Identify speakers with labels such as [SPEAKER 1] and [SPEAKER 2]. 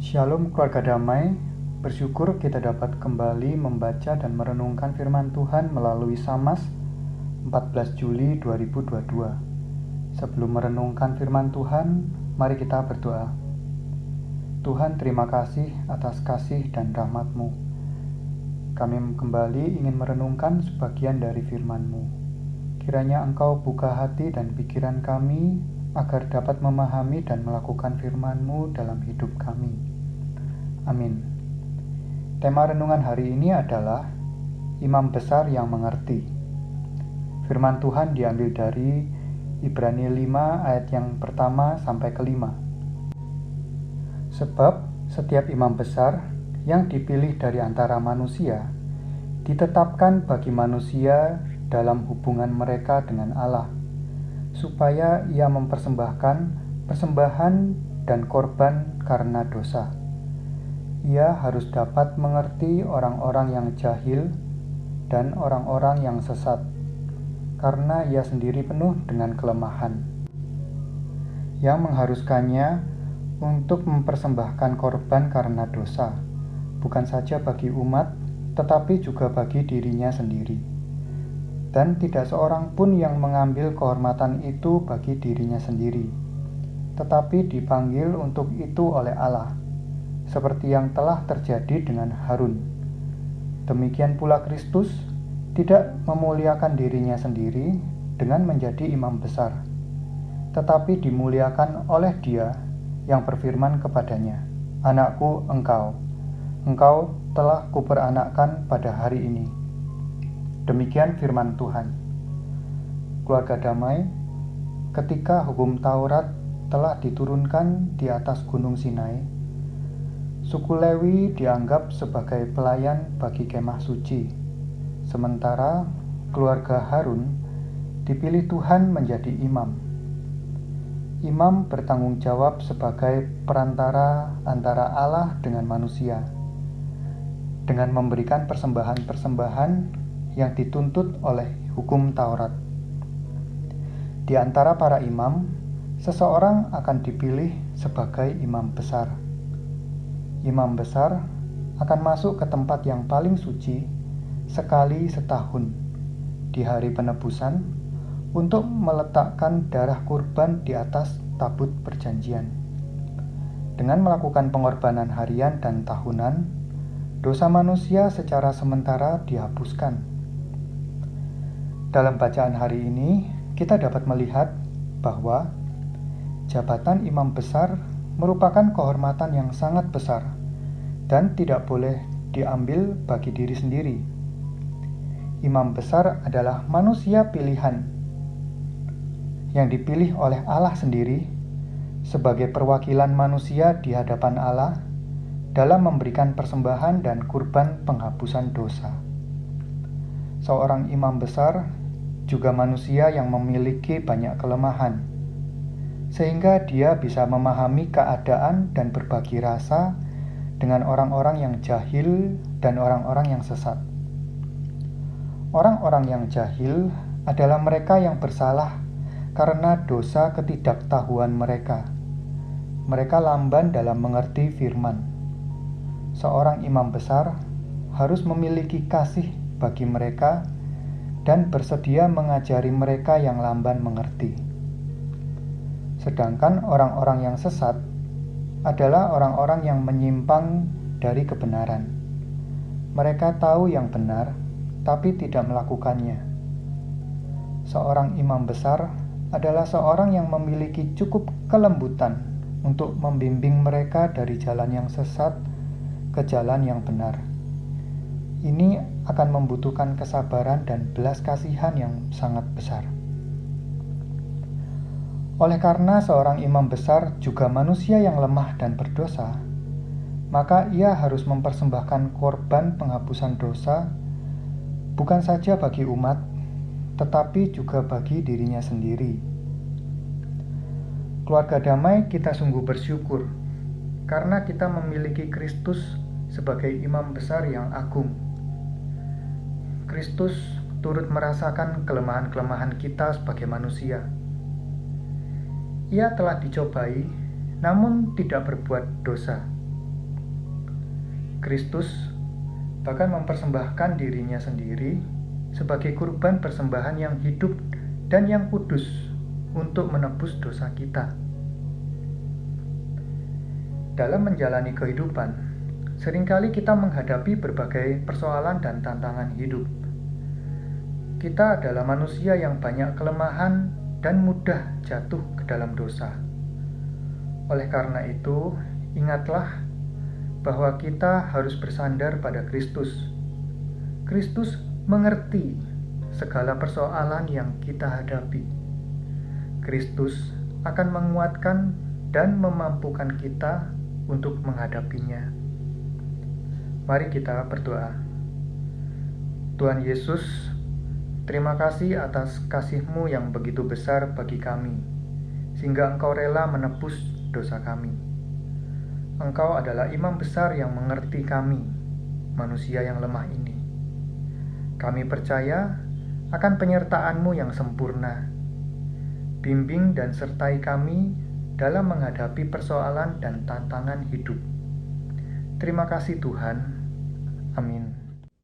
[SPEAKER 1] Shalom keluarga damai, bersyukur kita dapat kembali membaca dan merenungkan firman Tuhan melalui Samas 14 Juli 2022. Sebelum merenungkan firman Tuhan, mari kita berdoa. Tuhan, terima kasih atas kasih dan rahmat-Mu. Kami kembali ingin merenungkan sebagian dari firman-Mu. Kiranya Engkau buka hati dan pikiran kami agar dapat memahami dan melakukan firman-Mu dalam hidup kami. Amin. Tema renungan hari ini adalah Imam Besar yang Mengerti. Firman Tuhan diambil dari Ibrani 5 ayat yang pertama sampai kelima. Sebab setiap imam besar yang dipilih dari antara manusia ditetapkan bagi manusia dalam hubungan mereka dengan Allah, supaya ia mempersembahkan persembahan dan korban karena dosa. Ia harus dapat mengerti orang-orang yang jahil dan orang-orang yang sesat, karena ia sendiri penuh dengan kelemahan, yang mengharuskannya untuk mempersembahkan korban karena dosa, bukan saja bagi umat, tetapi juga bagi dirinya sendiri. Dan tidak seorang pun yang mengambil kehormatan itu bagi dirinya sendiri, tetapi dipanggil untuk itu oleh Allah, seperti yang telah terjadi dengan Harun. Demikian pula Kristus tidak memuliakan dirinya sendiri dengan menjadi imam besar, tetapi dimuliakan oleh Dia yang berfirman kepadanya, "Anakku, engkau telah kuperanakkan pada hari ini." Demikian firman Tuhan. Keluarga damai, ketika hukum Taurat telah diturunkan di atas Gunung Sinai, suku Lewi dianggap sebagai pelayan bagi kemah suci, sementara keluarga Harun dipilih Tuhan menjadi imam. Imam bertanggung jawab sebagai perantara antara Allah dengan manusia, dengan memberikan persembahan-persembahan yang dituntut oleh hukum Taurat. Di antara para imam, seseorang akan dipilih sebagai imam besar. Imam besar akan masuk ke tempat yang paling suci sekali setahun di hari penebusan untuk meletakkan darah kurban di atas tabut perjanjian. Dengan melakukan pengorbanan harian dan tahunan, dosa manusia secara sementara dihapuskan. Dalam bacaan hari ini, kita dapat melihat bahwa jabatan imam besar merupakan kehormatan yang sangat besar dan tidak boleh diambil bagi diri sendiri. Imam besar adalah manusia pilihan yang dipilih oleh Allah sendiri sebagai perwakilan manusia di hadapan Allah dalam memberikan persembahan dan kurban penghapusan dosa. Seorang imam besar juga manusia yang memiliki banyak kelemahan, sehingga dia bisa memahami keadaan dan berbagi rasa dengan orang-orang yang jahil dan orang-orang yang sesat. Orang-orang yang jahil adalah mereka yang bersalah karena dosa ketidaktahuan mereka. Mereka lamban dalam mengerti firman. Seorang imam besar harus memiliki kasih bagi mereka dan bersedia mengajari mereka yang lamban mengerti. Sedangkan orang-orang yang sesat adalah orang-orang yang menyimpang dari kebenaran. Mereka tahu yang benar, tapi tidak melakukannya. Seorang imam besar adalah seorang yang memiliki cukup kelembutan untuk membimbing mereka dari jalan yang sesat ke jalan yang benar. Ini akan membutuhkan kesabaran dan belas kasihan yang sangat besar. Oleh karena seorang imam besar juga manusia yang lemah dan berdosa, maka ia harus mempersembahkan korban penghapusan dosa bukan saja bagi umat, tetapi juga bagi dirinya sendiri. Keluarga damai, kita sungguh bersyukur karena kita memiliki Kristus sebagai imam besar yang agung. Kristus turut merasakan kelemahan-kelemahan kita sebagai manusia. Ia telah dicobai, namun tidak berbuat dosa. Kristus bahkan mempersembahkan dirinya sendiri sebagai kurban persembahan yang hidup dan yang kudus untuk menebus dosa kita. Dalam menjalani kehidupan, seringkali kita menghadapi berbagai persoalan dan tantangan hidup. Kita adalah manusia yang banyak kelemahan dan mudah jatuh ke dalam dosa. Oleh karena itu, ingatlah bahwa kita harus bersandar pada Kristus. Kristus mengerti segala persoalan yang kita hadapi. Kristus akan menguatkan dan memampukan kita untuk menghadapinya. Mari kita berdoa. Tuhan Yesus, terima kasih atas kasih-Mu yang begitu besar bagi kami, sehingga Engkau rela menebus dosa kami. Engkau adalah imam besar yang mengerti kami, manusia yang lemah ini. Kami percaya akan penyertaan-Mu yang sempurna. Bimbing dan sertai kami dalam menghadapi persoalan dan tantangan hidup. Terima kasih Tuhan. Amin.